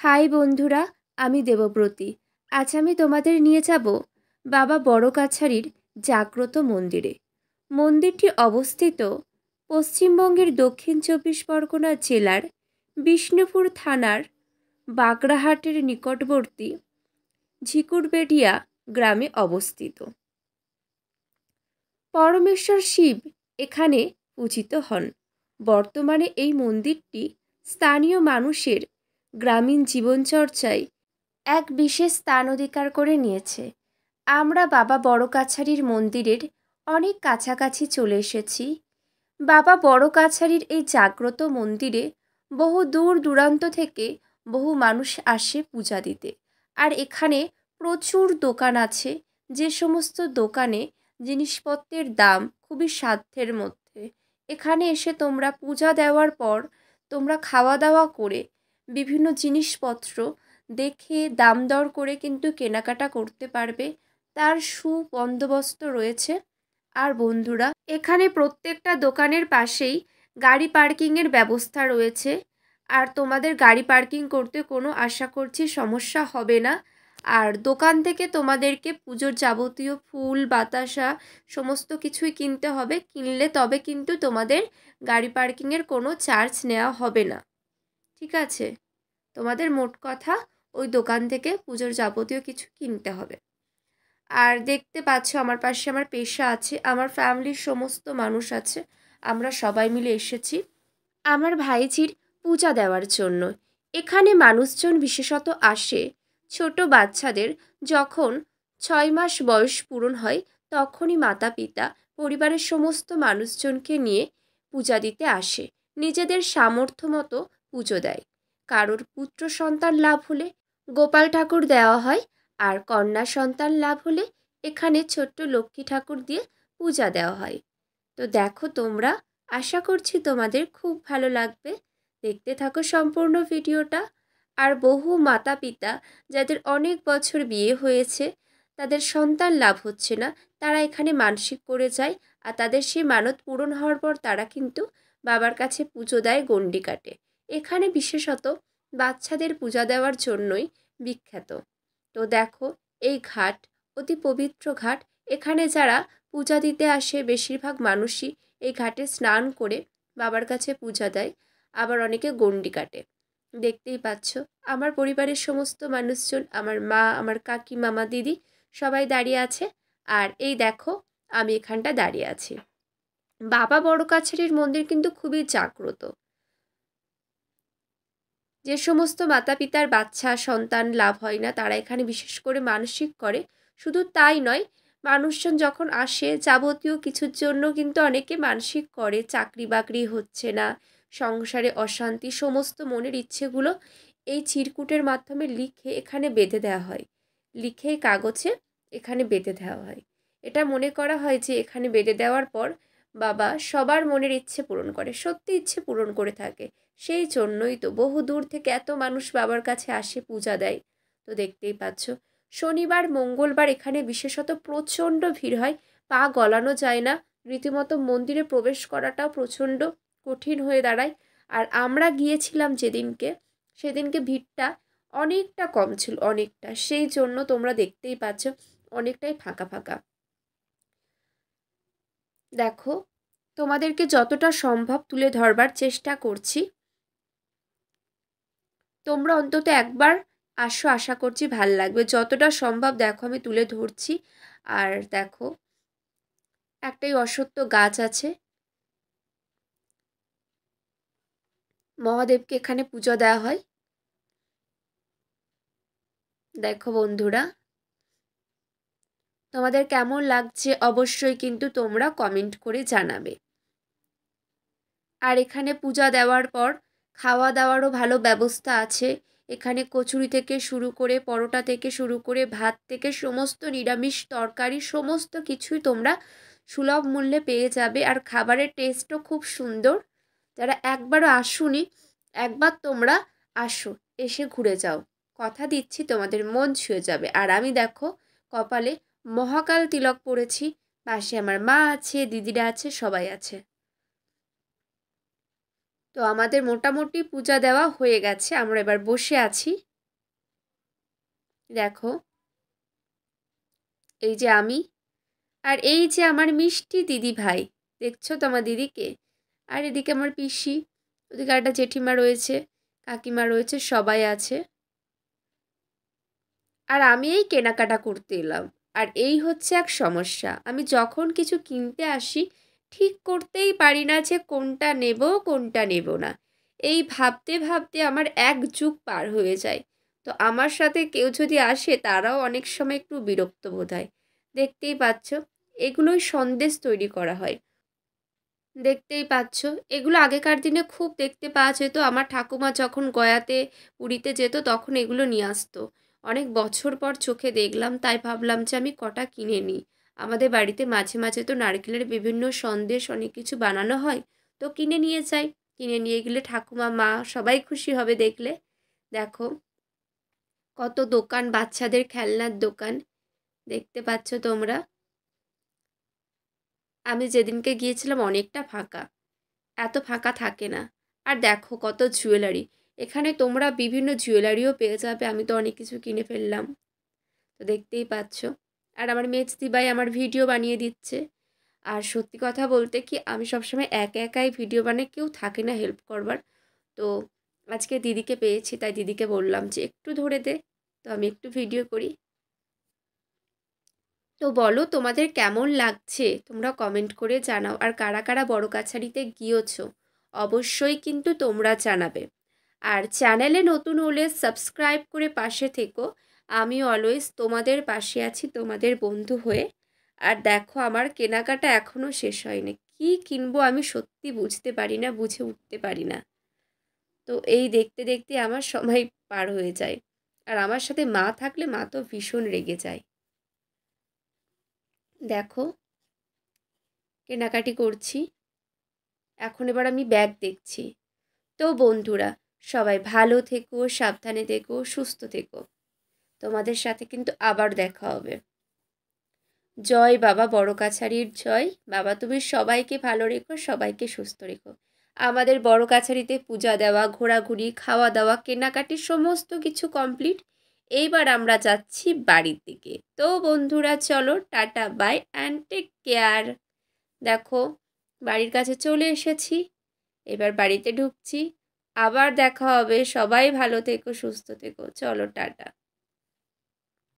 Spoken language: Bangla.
হাই বন্ধুরা, আমি দেবব্রতী। আজ আমি তোমাদের নিয়ে যাব বাবা বড় কাছারির জাগ্রত মন্দিরে। মন্দিরটি অবস্থিত পশ্চিমবঙ্গের দক্ষিণ ২৪ পরগনা জেলার বিষ্ণুপুর থানার বাগড়াহাটের নিকটবর্তী ঝিকুরবেড়িয়া গ্রামে অবস্থিত। পরমেশ্বর শিব এখানে পূজিত হন। বর্তমানে এই মন্দিরটি স্থানীয় মানুষের গ্রামীণ জীবনচর্চায় এক বিশেষ স্থান অধিকার করে নিয়েছে। আমরা বাবা বড় কাছারির মন্দিরের অনেক কাছাকাছি চলে এসেছি। বাবা বড় কাছারির এই জাগ্রত মন্দিরে বহু দূর দূরান্ত থেকে বহু মানুষ আসে পূজা দিতে। আর এখানে প্রচুর দোকান আছে, যে সমস্ত দোকানে জিনিসপত্রের দাম খুবই সাধ্যের মধ্যে। এখানে এসে তোমরা পূজা দেওয়ার পর তোমরা খাওয়া দাওয়া করে বিভিন্ন জিনিসপত্র দেখে দাম দর করে কিন্তু কেনাকাটা করতে পারবে, তার সুবন্দোবস্ত রয়েছে। আর বন্ধুরা, এখানে প্রত্যেকটা দোকানের পাশেই গাড়ি পার্কিংয়ের ব্যবস্থা রয়েছে। আর তোমাদের গাড়ি পার্কিং করতে কোনো আশা করছি সমস্যা হবে না। আর দোকান থেকে তোমাদেরকে পুজোর যাবতীয় ফুল বাতাসা সমস্ত কিছুই কিনতে হবে। কিনলে তবে কিন্তু তোমাদের গাড়ি পার্কিংয়ের কোনো চার্জ নেওয়া হবে না। ঠিক আছে? তোমাদের মোট কথা ওই দোকান থেকে পুজোর যাবতীয় কিছু কিনতে হবে। আর দেখতে পাচ্ছ আমার পাশে আমার পেশা আছে, আমার ফ্যামিলির সমস্ত মানুষ আছে। আমরা সবাই মিলে এসেছি আমার ভাইঝির পূজা দেওয়ার জন্য। এখানে মানুষজন বিশেষত আসে ছোট বাচ্চাদের যখন 6 মাস বয়স পূরণ হয়, তখনই মাতা পিতা পরিবারের সমস্ত মানুষজনকে নিয়ে পূজা দিতে আসে। নিজেদের সামর্থ্য মতো পুজো দেয়। কারোর পুত্র সন্তান লাভ হলে গোপাল ঠাকুর দেওয়া হয়, আর কন্যা সন্তান লাভ হলে এখানে ছোট্ট লক্ষ্মী ঠাকুর দিয়ে পূজা দেওয়া হয়। তো দেখো তোমরা, আশা করছি তোমাদের খুব ভালো লাগবে। দেখতে থাকো সম্পূর্ণ ভিডিওটা। আর বহু মাতা পিতা যাদের অনেক বছর বিয়ে হয়েছে, তাদের সন্তান লাভ হচ্ছে না, তারা এখানে মানসিক করে যায়। আর তাদের সেই মানত পূরণ হওয়ার পর তারা কিন্তু বাবার কাছে পুজো দেয়, গণ্ডি কাটে। এখানে বিশেষত বাচ্চাদের পূজা দেওয়ার জন্যই বিখ্যাত। তো দেখো, এই ঘাট অতি পবিত্র ঘাট। এখানে যারা পূজা দিতে আসে বেশিরভাগ মানুষই এই ঘাটে স্নান করে বাবার কাছে পূজা দেয়, আবার অনেকে গণ্ডি কাটে। দেখতেই পাচ্ছ আমার পরিবারের সমস্ত মানুষজন, আমার মা, আমার কাকি, মামা, দিদি সবাই দাঁড়িয়ে আছে। আর এই দেখো, আমি এখানটা দাঁড়িয়ে আছি। বাবা বড় কাছারির মন্দির কিন্তু খুবই জাগ্রত। যে সমস্ত মাতা পিতার বাচ্চা সন্তান লাভ হয় না, তারা এখানে বিশেষ করে মানসিক করে। শুধু তাই নয়, মানুষজন যখন আসে যাবতীয় কিছুর জন্য কিন্তু অনেকে মানসিক করে, চাকরি বাকরি হচ্ছে না, সংসারে অশান্তি, সমস্ত মনের ইচ্ছেগুলো এই চিরকুটের মাধ্যমে লিখে এখানে বেঁধে দেওয়া হয়। লিখে কাগজে এখানে বেঁধে দেওয়া হয়। এটা মনে করা হয় যে এখানে বেঁধে দেওয়ার পর বাবা সবার মনের ইচ্ছে পূরণ করে, সত্যি ইচ্ছে পূরণ করে থাকে। সেই জন্যই তো বহু দূর থেকে এত মানুষ বাবার কাছে আসে, পূজা দেয়। তো দেখতেই পাচ্ছ, শনিবার মঙ্গলবার এখানে বিশেষত প্রচণ্ড ভিড় হয়, পা গলানো যায় না। রীতিমতো মন্দিরে প্রবেশ করাটাও প্রচণ্ড কঠিন হয়ে দাঁড়ায়। আর আমরা গিয়েছিলাম যেদিনকে, সেদিনকে ভিড়টা অনেকটা কম ছিল, অনেকটা। সেই জন্য তোমরা দেখতেই পাচ্ছ অনেকটাই ফাঁকা ফাঁকা। দেখো, তোমাদেরকে যতটা সম্ভব তুলে ধরবার চেষ্টা করছি। তোমরা অন্তত একবার আসো, আশা করছি ভাল লাগবে। যতটা সম্ভব দেখো আমি তুলে ধরছি। আর দেখো, একটাই অশ্বত্থ গাছ আছে। মহাদেবকে এখানে পুজো দেওয়া হয়। দেখো বন্ধুরা, তোমাদের কেমন লাগছে অবশ্যই কিন্তু তোমরা কমেন্ট করে জানাবে। আর এখানে পূজা দেওয়ার পর খাওয়া দাওয়ারও ভালো ব্যবস্থা আছে। এখানে কচুরি থেকে শুরু করে, পরোটা থেকে শুরু করে, ভাত থেকে সমস্ত নিরামিষ তরকারি সমস্ত কিছুই তোমরা সুলভ মূল্যে পেয়ে যাবে। আর খাবারের টেস্টও খুব সুন্দর। যারা একবারও আসোনি, একবার তোমরা আসো, এসে ঘুরে যাও। কথা দিচ্ছি তোমাদের মন ছুঁয়ে যাবে। আর আমি দেখো কপালে মহাকাল তিলক পরেছি, পাশে আমার মা আছে, দিদিরা আছে, সবাই আছে। তো আমাদের মোটামুটি পূজা দেওয়া হয়ে গেছে, আমরা এবার বসে আছি। দেখো, এই যে আমি, আর এই যে আমার মিষ্টি দিদি ভাই, দেখছো তো আমার দিদিকে? আর এদিকে আমার পিসি, ওদিকে একটা জেঠিমা রয়েছে, কাকিমা রয়েছে, সবাই আছে। আর আমি এই কেনাকাটা করতে এলাম। আর এই হচ্ছে এক সমস্যা, আমি যখন কিছু কিনতে আসি ঠিক করতেই পারি না যে কোনটা নেব কোনটা নেব না। এই ভাবতে ভাবতে আমার এক যুগ পার হয়ে যায়। তো আমার সাথে কেউ যদি আসে তারাও অনেক সময় একটু বিরক্ত বোধ হয়। দেখতেই পাচ্ছ, এগুলোই সন্দেশ তৈরি করা হয়। দেখতেই পাচ্ছ, এগুলো আগেকার দিনে খুব দেখতে পাওয়া যেত। আমার ঠাকুমা যখন গয়াতে, পুরীতে যেত তখন এগুলো নিয়ে আসতো। অনেক বছর পর চোখে দেখলাম, তাই ভাবলাম যে আমি কটা কিনে নিই। আমাদের বাড়িতে মাঝে মাঝে তো নারকেলের বিভিন্ন সন্দেশ অনেক কিছু বানানো হয়, তো কিনে নিয়ে যাই। কিনে নিয়ে গেলে ঠাকুমা, মা সবাই খুশি হবে দেখলে। দেখো, কত দোকান, বাচ্চাদের খেলনার দোকান, দেখতে পাচ্ছ তোমরা। আমি যেদিনকে গিয়েছিলাম অনেকটা ফাঁকা, এত ফাঁকা থাকে না। আর দেখো কত জুয়েলারি, এখানে তোমরা বিভিন্ন জুয়েলারিও পেয়ে যাবে। আমি তো অনেক কিছু কিনে ফেললাম, তো দেখতেই পাচ্ছ। আর আমার মেজদি ভাই আমার ভিডিও বানিয়ে দিচ্ছে। আর সত্যি কথা বলতে কি, আমি সবসময় একা একাই ভিডিও বানাই, কেউ থাকে না হেল্প করবার। তো আজকে দিদিকে পেয়েছি, তাই দিদিকে বললাম যে একটু ধরে দে, তো আমি একটু ভিডিও করি। তো বলো তোমাদের কেমন লাগছে, তোমরা কমেন্ট করে জানাও। আর কারা কারা বড় কাছারিতে গিয়েছো অবশ্যই কিন্তু তোমরা জানাবে। আর চ্যানেলে নতুন হলে সাবস্ক্রাইব করে পাশে থেকো। আমি অলওয়েজ তোমাদের পাশে আছি, তোমাদের বন্ধু হয়ে। আর দেখো, আমার কেনাকাটা এখনও শেষ হয়নি, কি কিনবো আমি সত্যি বুঝতে পারি না, বুঝে উঠতে পারি না। তো এই দেখতে দেখতে আমার সময় পার হয়ে যায়। আর আমার সাথে মা থাকলে মা তো ভীষণ রেগে যায়। দেখো, কেনাকাটি করছি, এখন এবার আমি ব্যাগ দেখছি। তো বন্ধুরা, সবাই ভালো থেকো, সাবধানে থেকো, সুস্থ থেকো। তোমাদের সাথে কিন্তু আবার দেখা হবে। জয় বাবা বড় কাছারির জয়। বাবা তুমি সবাইকে ভালো রেখো, সবাইকে সুস্থ রেখো। আমাদের বড় কাছারিতে পূজা দেওয়া, ঘোরাঘুরি, খাওয়া দাওয়া, কেনাকাটি সমস্ত কিছু কমপ্লিট। এইবার আমরা যাচ্ছি বাড়ির দিকে। তো বন্ধুরা চলো, tata bye and take care. দেখো, বাড়ির কাছে চলে এসেছি, এবার বাড়িতে ঢুকছি। আবার দেখা হবে, সবাই ভালো থেকো, সুস্থ থেকো, চলো টাটা।